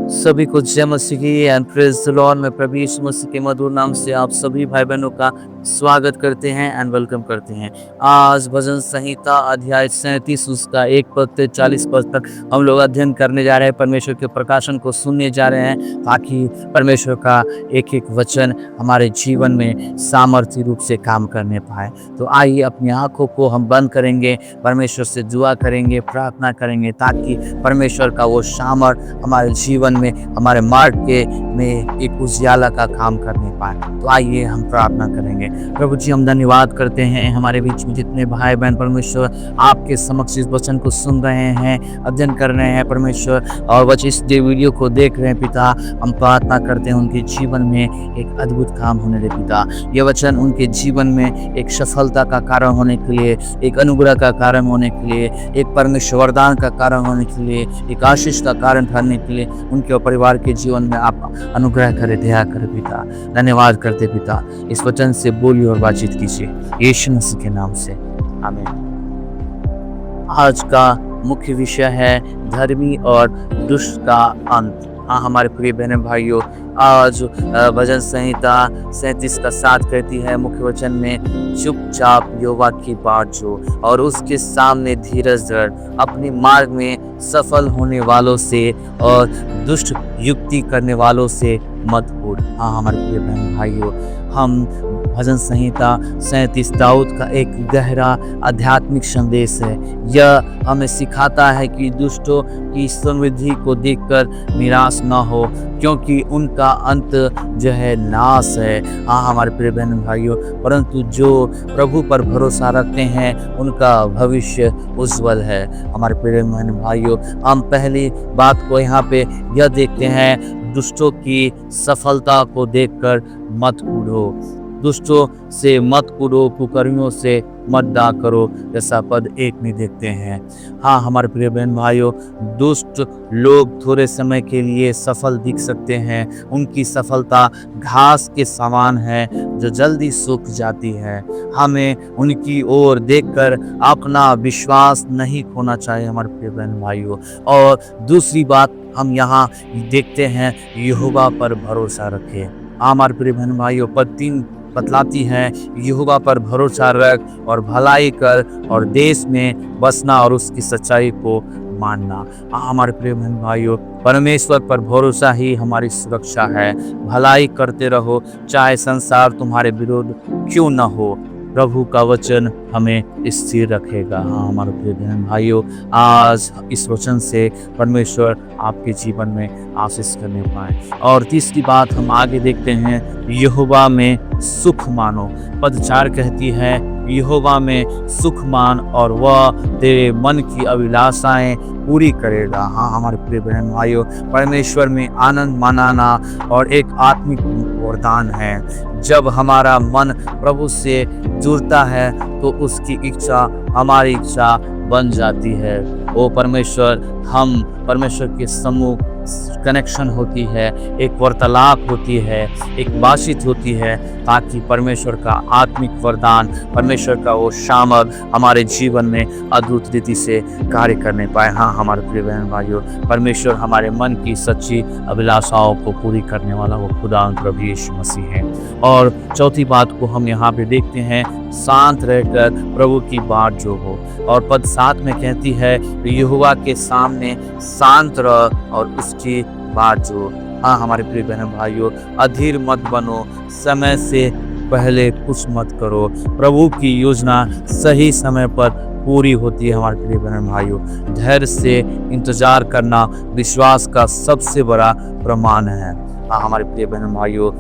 सभी को जय मसीह की एंड प्रेज द लॉर्ड। मैं प्रभु यीशु मसीह के मधुर नाम से आप सभी भाई बहनों का स्वागत करते हैं एंड वेलकम करते हैं। आज भजन संहिता अध्याय 37 उसका 1 पद से 40 पद तक हम लोग अध्ययन करने जा रहे हैं। परमेश्वर के प्रकाशन को सुनने जा रहे हैं ताकि परमेश्वर का एक एक वचन हमारे जीवन में सामर्थ्य रूप से काम करने पाए। तो आइए अपनी आंखों को हम बंद करेंगे, परमेश्वर से दुआ करेंगे, प्रार्थना करेंगे ताकि परमेश्वर का वो सामर्थ्य हमारे जीवन में, हमारे मार्ग के में एक उजियाला का काम करने पाए। तो आइए हम प्रार्थना करेंगे। प्रभु जी, हम धन्यवाद करते हैं हमारे बीच में जितने भाई बहन परमेश्वर आपके समक्ष इस वचन को सुन रहे हैं, अध्ययन कर रहे हैं परमेश्वर, और इस वीडियो को देख रहे हैं पिता। हम प्रार्थना करते हैं उनके जीवन में एक अद्भुत काम होने दे पिता। यह वचन उनके जीवन में एक सफलता का कारण होने के लिए, एक अनुग्रह का कारण होने के लिए, एक परमेश्वर वरदान का कारण होने के लिए, एक आशीष का कारण ठहरने के लिए उनके और परिवार के जीवन में आप अनुग्रह करें, दया करें पिता। धन्यवाद करते पिता। इस वचन से बोलिए और बातचीत कीजिए यीशु मसीह के नाम से, आमीन। आज का मुख्य विषय है धर्मी और दुष्ट का अंत। हाँ हमारे प्रिय बहन भाइयों, आज भजन संहिता 37 का 7 कहती है मुख्य वचन में, चुपचाप यहोवा की बाट जो और उसके सामने धीरज धर, अपने मार्ग में सफल होने वालों से और दुष्ट युक्ति करने वालों से मत उड़। हाँ हमारे प्रिय बहन भाइयों, हम भजन संहिता 37 दाऊद का एक गहरा आध्यात्मिक संदेश है। यह हमें सिखाता है कि दुष्टों की समृद्धि को देखकर निराश न हो, क्योंकि उनका अंत जो है नाश है। हाँ हमारे प्रिय बहन भाइयों, परंतु जो प्रभु पर भरोसा रखते हैं उनका भविष्य उज्जवल है। हमारे प्रिय बहन भाइयों, हम पहली बात को यहाँ पे यह देखते हैं, दुष्टों की सफलता को देखकर मत कूदो। दुष्टों से मत कूदो, कुकर्मियों से मत डा करो, जैसा पद 1 में देखते हैं। हाँ हमारे प्रिय बहन भाइयों, दुष्ट लोग थोड़े समय के लिए सफल दिख सकते हैं। उनकी सफलता घास के समान है जो जल्दी सूख जाती है। हमें उनकी ओर देखकर अपना विश्वास नहीं खोना चाहिए हमारे प्रिय बहन भाइयों। और दूसरी बात हम यहाँ देखते हैं, यहोवा पर भरोसा रखें। हमारे प्रिय बहन भाइयों, पद 3 बतलाती है, यहोवा पर भरोसा रख और भलाई कर और देश में बसना और उसकी सच्चाई को मानना। हमारे प्रिय बहन भाइयों, परमेश्वर पर भरोसा ही हमारी सुरक्षा है। भलाई करते रहो चाहे संसार तुम्हारे विरोध क्यों न हो, प्रभु का वचन हमें स्थिर रखेगा। हाँ हमारे प्रिय बहन भाइयों, आज इस वचन से परमेश्वर आपके जीवन में आशीष करने पाए। और तीसरी बात हम आगे देखते हैं, यहोवा में सुख मानो। पद 4 कहती है, यहोवा में सुख मान और वह तेरे मन की अभिलाषाएं पूरी करेगा। हाँ हमारे प्रिय बहन भाइयों, परमेश्वर में आनंद मनाना और एक आत्मिक वरदान है। जब हमारा मन प्रभु से जुड़ता है तो उसकी इच्छा हमारी इच्छा बन जाती है। ओ परमेश्वर, हम परमेश्वर के सम्मुख कनेक्शन होती है, एक वार्तालाप होती है, एक बातचीत होती है, ताकि परमेश्वर का आत्मिक वरदान, परमेश्वर का वो सामर्थ हमारे जीवन में अद्भुत रीति से कार्य करने पाए। हाँ हमारे प्रिय बहन भाइयों, परमेश्वर हमारे मन की सच्ची अभिलाषाओं को पूरी करने वाला वो खुदा प्रभु यीशु मसीह है। और चौथी बात को हम यहाँ पे देखते हैं, शांत रहकर प्रभु की बाट जो हो। और पद 7 में कहती है, यहोवा के सामने शांत रह और उसकी बात जो। हाँ हमारे प्रिय बहन भाइयों, अधीर मत बनो, समय से पहले कुछ मत करो। प्रभु की योजना सही समय पर पूरी होती है। हमारे प्रिय बहन भाइयों, धैर्य से इंतजार करना विश्वास का सबसे बड़ा प्रमाण है। हाँ हमारे प्रिय बहन भाइयों,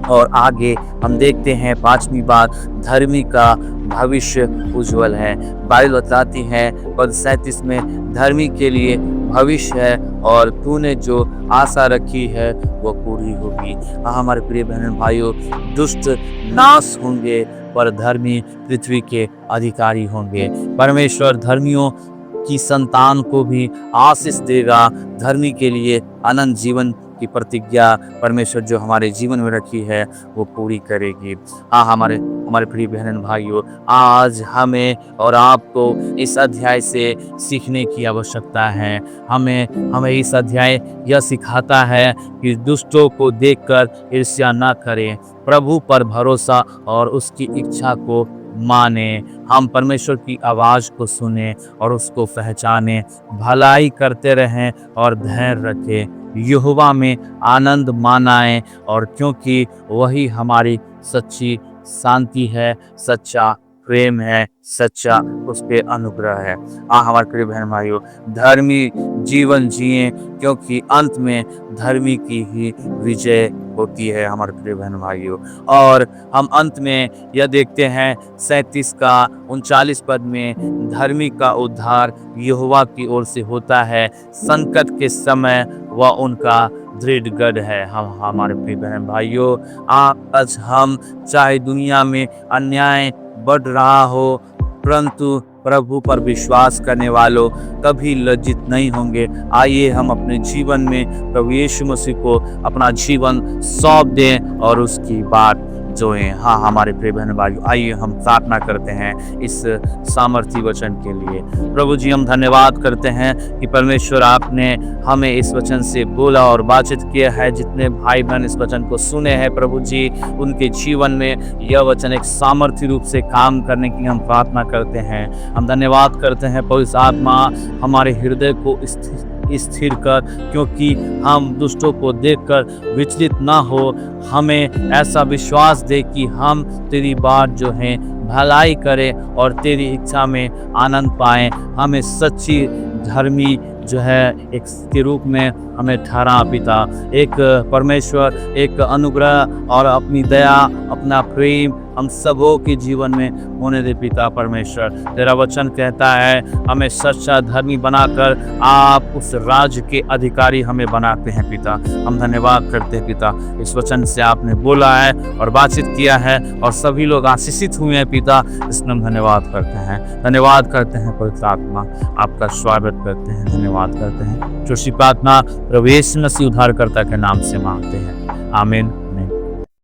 और आगे हम देखते हैं 5वीं बात, धर्मी का भविष्य उज्जवल है। बाइबल बताती है पद 37 में, धर्मी के लिए भविष्य है और तूने जो आशा रखी है वो पूरी होगी। हमारे प्रिय बहन भाइयों, दुष्ट नाश होंगे पर धर्मी पृथ्वी के अधिकारी होंगे। परमेश्वर धर्मियों की संतान को भी आशीष देगा। धर्मी के लिए अनंत जीवन की प्रतिज्ञा परमेश्वर जो हमारे जीवन में रखी है वो पूरी करेगी। हाँ, हमारे हमारे प्रिय बहन भाइयों, आज हमें और आपको इस अध्याय से सीखने की आवश्यकता है। हमें हमें इस अध्याय यह सिखाता है कि दुष्टों को देखकर ईर्ष्या ना करें, प्रभु पर भरोसा और उसकी इच्छा को माने। हम परमेश्वर की आवाज़ को सुने और उसको पहचाने, भलाई करते रहें और धैर्य रखें, यहोवा में आनंद मानाएं, और क्योंकि वही हमारी सच्ची शांति है, सच्चा प्रेम है, सच्चा उसके अनुग्रह है। हाँ, हमारे प्रिय बहन भाइयों, धर्मी जीवन जिए, क्योंकि अंत में धर्मी की ही विजय होती है हमारे प्रिय बहन भाइयों। और हम अंत में यह देखते हैं 37 का 39 पद में, धर्मी का उद्धार यहोवा की ओर से होता है, संकट के समय वह उनका दृढ़ गढ़ है। हम हमारे प्रिय बहन भाइयों, आज हम चाहे दुनिया में अन्याय बढ़ रहा हो, परंतु प्रभु पर विश्वास करने वालों कभी लज्जित नहीं होंगे। आइए हम अपने जीवन में प्रभु यीशु मसीह को अपना जीवन सौंप दें और उसकी बात जोएं। हाँ, हमारे प्रिय बहन भाइयों, आइए हम प्रार्थना करते हैं इस सामर्थी वचन के लिए। प्रभु जी, हम धन्यवाद करते हैं कि परमेश्वर आपने हमें इस वचन से बोला और बातचीत किया है। जितने भाई बहन इस वचन को सुने हैं प्रभु जी, उनके जीवन में यह वचन एक सामर्थी रूप से काम करने की हम प्रार्थना करते हैं। हम धन्यवाद करते हैं पवित्र आत्मा, हमारे हृदय को स्थिर कर, क्योंकि हम दुष्टों को देखकर विचलित ना हो। हमें ऐसा विश्वास दे कि हम तेरी बात जो है भलाई करें और तेरी इच्छा में आनंद पाएं। हमें सच्ची धर्मी जो है एक के रूप में हमें ठहरा पिता। एक परमेश्वर, एक अनुग्रह और अपनी दया, अपना प्रेम हम सबों के जीवन में होने दे पिता परमेश्वर। तेरा वचन कहता है हमें सच्चा धर्मी बनाकर आप उस राज्य के अधिकारी हमें बनाते हैं पिता। हम धन्यवाद करते हैं पिता, इस वचन से आपने बोला है और बातचीत किया है और सभी लोग आशीषित हुए हैं पिता, इसमें हम धन्यवाद करते हैं। धन्यवाद करते हैं पवित्र आत्मा, आपका स्वागत करते हैं, धन्यवाद करते हैं। जो प्रार्थना प्रभु यीशु मसीह उद्धारकर्ता के नाम से मांगते हैं, आमीन।